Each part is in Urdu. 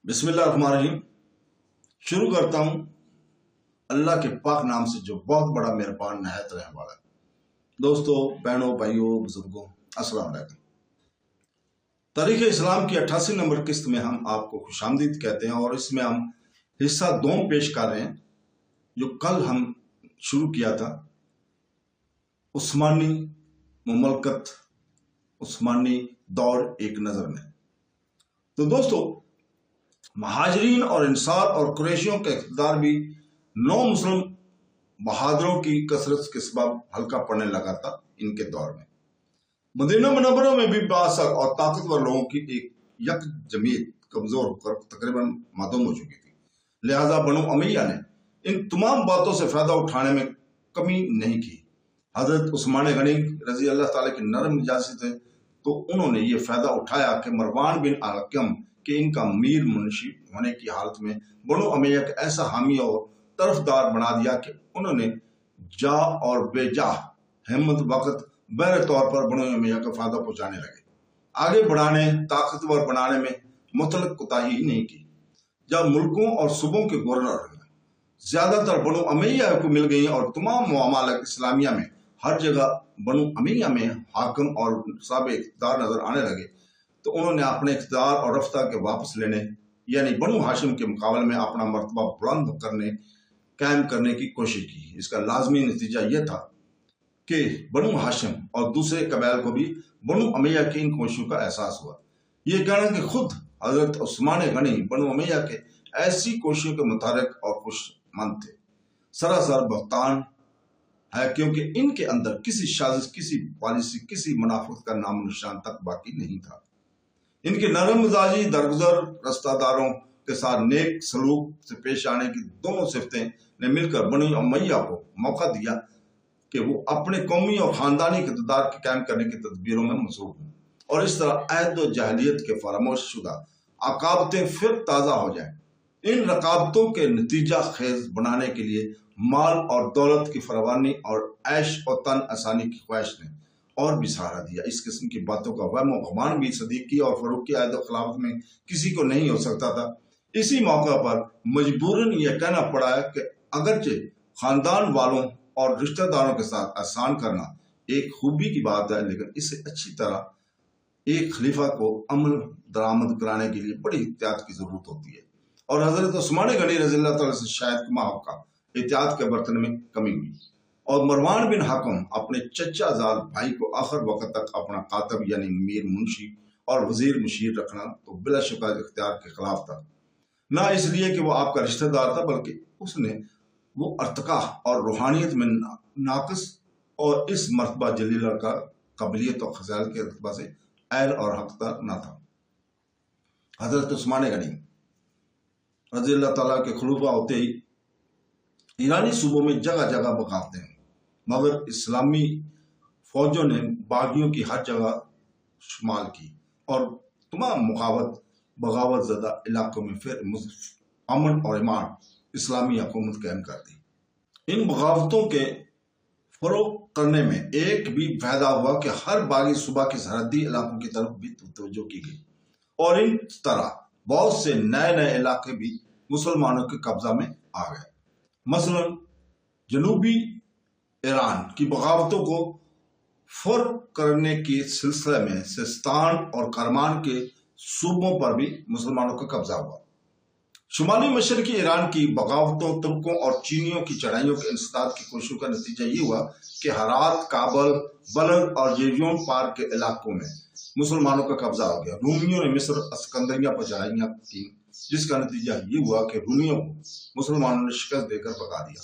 بسم اللہ الرحمن الرحیم۔ شروع کرتا ہوں اللہ کے پاک نام سے جو بہت بڑا مہربان نہایت رحم والا ہے۔ دوستو، بہنوں، بھائیوں، بزرگوں، السلام علیکم۔ تاریخ اسلام کی 88 نمبر قسط میں ہم آپ کو خوش آمدید کہتے ہیں، اور اس میں ہم حصہ دوم پیش کر رہے ہیں جو کل ہم شروع کیا تھا، عثمانی مملکت، عثمانی دور ایک نظر میں۔ تو دوستو، مہاجرین اور انصار اور قریشیوں کا اقتدار بھی نو مسلم بہادروں کی کثرت کے سبب ہلکا پڑنے لگا تھا۔ ان کے دور میں مدینہ منورہ میں بھی بااثر اور طاقتور لوگوں کی ایک یک جمعیت کمزور ہو کر تقریباً معدوم ہو چکی تھی، لہذا بنو امیہ نے ان تمام باتوں سے فائدہ اٹھانے میں کمی نہیں کی۔ حضرت عثمان غنی رضی اللہ تعالیٰ کی نرم مزاجی تھے، تو انہوں نے یہ فائدہ اٹھایا کہ مروان بن الحکم کہ ان کا میر منشی ہونے کی حالت میں بنو امیہ کا ایسا حامی اور طرفدار بنا دیا کہ انہوں نے جا اور بے جا ہمت وقت بہر طور پر بنو امیہ کا فائدہ پہنچانے لگے، آگے بڑھانے، طاقتور بنانے میں مطلق کوتاہی ہی نہیں کی۔ جب ملکوں اور صوبوں کے گورنر زیادہ تر بنو امیہ کو مل گئی اور تمام ممالک اسلامیہ میں ہر جگہ بنو امیہ میں حاکم اور صاحب اقتدار نظر آنے لگے، تو انہوں نے اپنے اقتدار اور رفتہ کے واپس لینے، یعنی بنو ہاشم کے مقابلے میں اپنا مرتبہ بلند قائم کرنے کی کوشش کی۔ اس کا لازمی نتیجہ یہ تھا کہ بنو ہاشم اور دوسرے قبائل کو بھی بنو امیہ کی ان کوششوں کا احساس ہوا۔ یہ کہنا کہ خود حضرت عثمان غنی بنو امیہ کے ایسی کوششوں کے متحرک اور خوشمند تھے، سراسر بہتان ہے، کیونکہ ان کے اندر کسی سازش، کسی پالیسی، کسی منافقت کا نام و نشان تک باقی نہیں تھا۔ ان کے نرم مزاجی، درگزر رستہ داروں کے ساتھ نیک سلوک سے پیش آنے کی دونوں صفتیں نے مل کر بنو امیہ کو موقع دیا کہ وہ اپنے قومی اور خاندانی اقتدار کے قائم کرنے کی تدبیروں میں مصروف ہوں، اور اس طرح عہد و جاہلیت کے فراموش شدہ عقابتیں پھر تازہ ہو جائیں۔ ان رقابتوں کے نتیجہ خیز بنانے کے لیے مال اور دولت کی فراوانی اور عیش و تن آسانی کی خواہش نے اور بھی سہارا دیا۔ اس قسم کی باتوں کا وہم و گمان بھی صدیقی اور فاروقی عہد و خلافت میں کسی کو نہیں ہو سکتا تھا۔ اسی موقع پر مجبوراً یہ کہنا پڑا ہے کہ اگرچہ خاندان والوں اور رشتہ داروں کے ساتھ احسان کرنا ایک خوبی کی بات ہے، لیکن اسے اچھی طرح ایک خلیفہ کو عمل درآمد کرانے کے لیے بڑی احتیاط کی ضرورت ہوتی ہے، اور حضرت عثمان غنی رضی اللہ تعالیٰ سے شاید کا احتیاط کے برتن میں کمی ہوئی، اور مروان بن حکم اپنے چچا زاد بھائی کو آخر وقت تک اپنا کاتب یعنی میر منشی اور وزیر مشیر رکھنا تو بلا شبہ اختیار کے خلاف تھا، نہ اس لیے کہ وہ آپ کا رشتہ دار تھا، بلکہ اس نے وہ ارتقا اور روحانیت میں ناقص اور اس مرتبہ جلیلہ کا قابلیت اور خزائل کے اعتبار سے اہل اور حقدار نہ تھا۔ حضرت عثمان غنی رضی اللہ تعالیٰ کے خلیفہ ہوتے ہی ایرانی صوبوں میں جگہ جگہ بغاوتیں ہیں، مگر اسلامی فوجوں نے باغیوں کی ہر جگہ شمال کی اور تمام بغاوت زدہ علاقوں میں پھر امن اور ایمان اسلامی حکومت قائم کر دی۔ ان بغاوتوں کے فروغ کرنے میں ایک بھی فائدہ ہوا کہ ہر باغی صوبہ کے سرحدی علاقوں کی طرف بھی توجہ کی گئی، اور ان طرح بہت سے نئے علاقے بھی مسلمانوں کے قبضہ میں آ گئے۔ مثلا جنوبی ایران کی بغاوتوں کو فرق کرنے کے سلسلے میں سیستان اور کرمان کے صوبوں پر بھی مسلمانوں کا قبضہ ہوا۔ شمالی مشرقی ایران کی بغاوتوں، ترکوں اور چینیوں کی چڑھائیوں کے انسداد کی کوششوں کا نتیجہ یہ ہوا کہ ہرات، کابل، بلخ اور یریون پار کے علاقوں میں مسلمانوں کا قبضہ ہو گیا۔ رومیوں نے مصر، اسکندریہ پر چڑھائیاں کی، جس کا نتیجہ یہ ہوا کہ رومیوں کو مسلمانوں نے شکست دے کر بھگا دیا،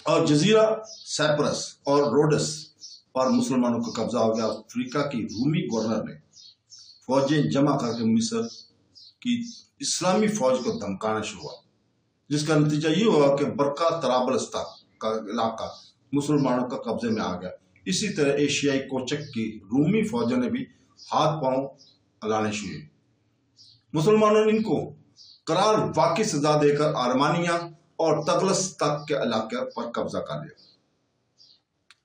اور جزیرہ سائپرس اور روڈس پر مسلمانوں کا قبضہ ہو گیا۔ افریقہ کی رومی گورنر نے فوجیں جمع کر کے مصر کی اسلامی فوج کو دھمکانا شروع ہوا، جس کا نتیجہ یہ ہوا کہ برقہ طرابلس کا علاقہ مسلمانوں کا قبضے میں آ گیا۔ اسی طرح ایشیائی کوچک کی رومی فوجوں نے بھی ہاتھ پاؤں ہلانے شروع کیے۔ مسلمانوں نے ان کو قرار واقعی سزا دے کر آرمانیہ اور تغلس تک کے علاقے پر قبضہ کر لیا۔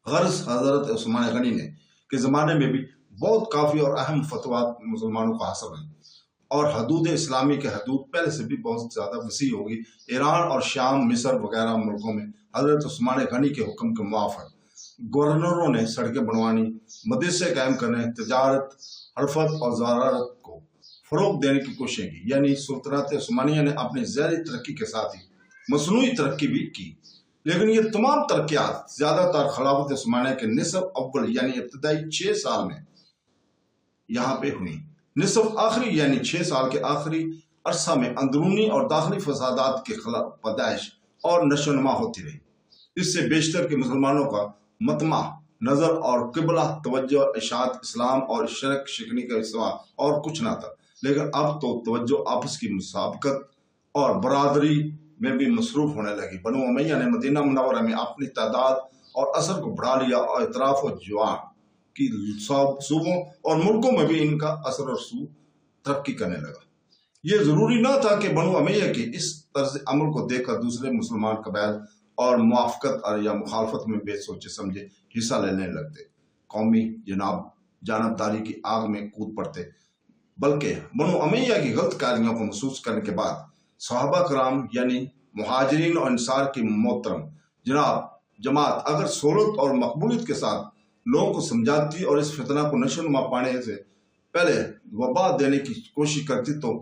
غرض حضرت عثمان غنی نے کے زمانے میں بھی بہت کافی اور اہم فتویٰ مسلمانوں کو حاصل ہیں، اور حدود اسلامی کے حدود پہلے سے بھی بہت زیادہ وسیع ہوگی۔ ایران اور شام، مصر وغیرہ ملکوں میں حضرت عثمان غنی کے حکم کے موافق گورنروں نے سڑکیں بنوانی، مدرسے قائم کرنے، تجارت، حرفت اور زراعت کو فروغ دینے کی کوششیں کی۔ یعنی سلطنت عثمانیہ نے اپنی ظاہری ترقی کے ساتھ ہی مصنوعی ترقی بھی کی، لیکن یہ تمام ترقیات زیادہ تر خلافت عثمانیہ کے نصف اول یعنی ابتدائی 6 سال میں یہاں پہ ہوئی۔ نصف آخری یعنی 6 سال کے آخری عرصہ میں اندرونی اور داخلی فسادات کے خلاف پیدائش اور نشو و نما ہوتی رہی۔ اس سے بیشتر کے مسلمانوں کا مطمع نظر اور قبلہ توجہ اشاعت اسلام اور شرک شکنی کا سوا اور کچھ نہ تھا، لیکن اب تو توجہ آپس کی مسابقت اور برادری میں بھی مصروف ہونے لگی۔ بنو امیہ نے مدینہ منورہ میں اپنی تعداد اور اثر کو بڑھا لیا اور اطراف و جوان کی صوبوں اور ملکوں میں بھی ان کا اثر اور سود ترقی کرنے لگا۔ یہ ضروری نہ تھا کہ بنو امیہ کی اس طرز عمل کو دیکھ کر دوسرے مسلمان قبائل اور موافقت یا مخالفت میں بے سوچے سمجھے حصہ لینے لگتے، قومی جانبداری کی آگ میں کود پڑتے، بلکہ بنو امیہ کی غلط کاریوں کو محسوس کرنے کے بعد صحابہ کرام یعنی مہاجرین اور انصار کی محترم جماعت اگر سہولت اور مقبولیت کے ساتھ لوگوں کو سمجھاتی اور اس فتنہ کو نشو و نما پانے سے پہلے وبا دینے کی کوشش کرتی تو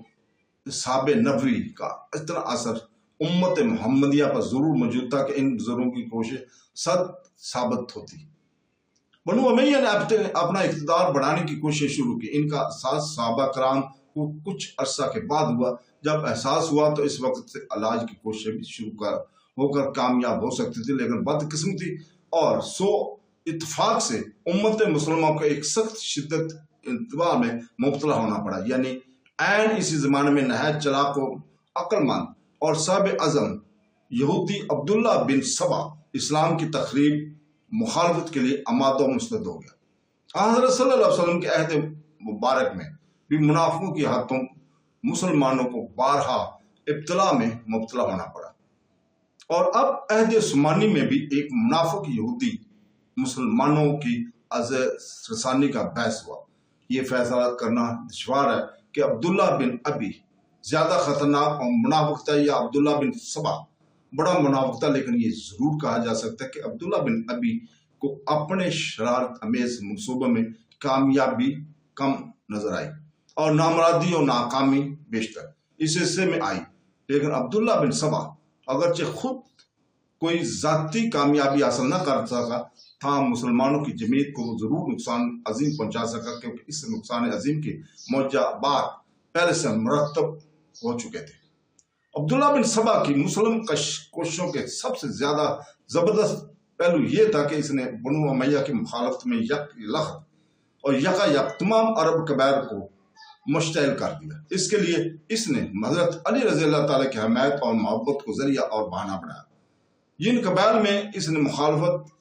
اصحاب نبوی کا اتنا اثر امت محمدیہ پر ضرور موجود تھا کہ ان بزرگوں کی کوشش صد ثابت ہوتی۔ بنو امیہ نے اپنا اقتدار بڑھانے کی کوشش شروع کی۔ ان کا احساس صحابہ کرام کو کچھ عرصہ کے بعد ہوا۔ جب احساس ہوا تو اس وقت سے علاج کی کوششیں بھی شروع ہو کر کامیاب ہو سکتی تھی، لیکن بدقسمتی اور سو اتفاق سے امت مسلمہ کو ایک سخت شدت انتباہ میں مبتلا ہونا پڑا۔ یعنی عین اسی زمانے میں نہایت چلاک و عقل مند اور صاحب عزم یہودی عبداللہ بن سبا اسلام کی تخریب مخالفت کے لیے آمادہ و مستعد ہو گیا۔ حضرت صلی اللہ علیہ وسلم کے عہد مبارک میں بھی منافقوں کی ہاتھوں مسلمانوں کو بارہا ابتلا میں مبتلا ہونا پڑا، اور اب عہد عثمانی میں بھی ایک منافق یہودی مسلمانوں کی رسانی کا باعث ہوا۔ یہ فیصلہ کرنا دشوار ہے کہ عبداللہ بن ابی زیادہ خطرناک اور منافق تھا یا عبداللہ بن سبا بڑا منافق تھا، لیکن یہ ضرور کہا جا سکتا ہے کہ عبداللہ بن ابی کو اپنے شرارت امیز منصوبے میں کامیابی کم نظر آئی اور نامرادی اور ناکامی بیشتر اس حصے میں آئی، لیکن عبداللہ بن سبا اگرچہ خود کوئی ذاتی کامیابی حاصل نہ کر سکا تھا، مسلمانوں کی جمعیت کو ضرور نقصان عظیم پہنچا سکا، کیونکہ اس نقصان عظیم کے موجبات پہلے سے مرتب ہو چکے تھے۔ عبداللہ بن سبا کی مسلم کوششوں کے سب سے زیادہ زبردست پہلو یہ تھا کہ اس نے بنو امیہ کی مخالفت میں یک لخت اور یک تمام عرب قبائل کو مشتعل کر دیا۔ اس کے لیے اس نے حضرت علی رضی اللہ تعالیٰ کی حمایت اور محبت کو ذریعہ اور بہانہ بنایا۔ جن قبائل میں اس نے مخالفت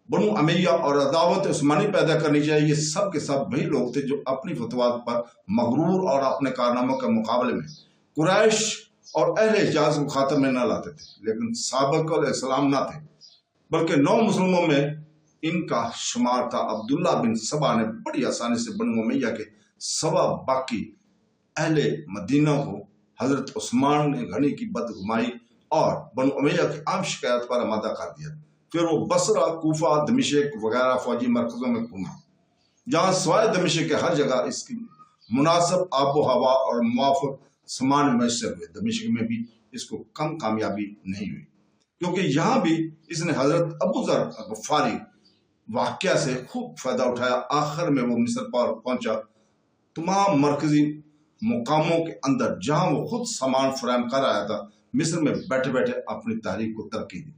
بنو امیہ اور عداوت عثمانی پیدا کرنی چاہیے، یہ سب کے سب وہی لوگ تھے جو اپنی فتوات پر مغرور اور اپنے کارناموں کے مقابلے میں قریش اور اہل حجاز کو خاطر میں نہ لاتے تھے، لیکن سابق علیہ السلام نہ تھے بلکہ 9 مسلموں میں ان کا شمار تھا۔ عبداللہ بن سبا نے بڑی آسانی سے بنو امیہ کے سوا باقی اہل مدینہ کو حضرت عثمان غنی کی بدگمائی اور بنو امیہ کی عام شکایت پر آمادہ کر دیا۔ پھر وہ بصرہ، کوفہ، دمشق وغیرہ فوجی مرکزوں میں گھوما، جہاں سوائے دمشق کے ہر جگہ اس کی مناسب آب و ہوا اور موافق سامان میسر ہوئے۔ دمشق میں بھی اس کو کم کامیابی نہیں ہوئی، کیونکہ یہاں بھی اس نے حضرت ابو ذر غفاری واقعہ سے خوب فائدہ اٹھایا۔ آخر میں وہ مصر پر پہنچا، تمام مرکزی مقاموں کے اندر جہاں وہ خود سامان فراہم کر آیا تھا، مصر میں بیٹھے بیٹھے اپنی تحریک کو ترقی دی۔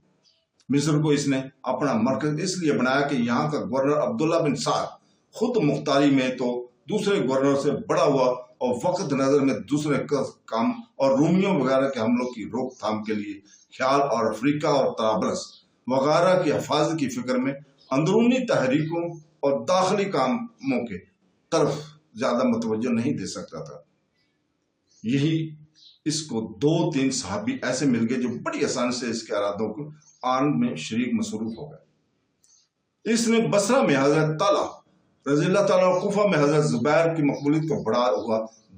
مصر کو اس نے اپنا مرکز اس لیے بنایا کہ یہاں کا گورنر عبداللہ بن سعد خود مختاری میں تو دوسرے گورنر سے بڑا ہوا اور وقت نظر میں دوسرے کام اور رومیوں وغیرہ کے حملوں کی روک تھام کے لیے خیال اور افریقہ اور طرابلس وغیرہ کی حفاظت کی فکر میں اندرونی تحریکوں اور داخلی کاموں کے طرف زیادہ متوجہ نہیں دے سکتا تھا۔ یہی اس کو 2-3 صحابی ایسے مل گئے جو بڑی آسانی سے اس کے ارادوں کو آن میں شریک مصروف ہو گئے۔ اس نے بصرہ میں حضرت طلحہ رضی اللہ تعالیٰ اور کوفہ میں حضرت زبیر کی مقبولیت کو بڑھا ہوا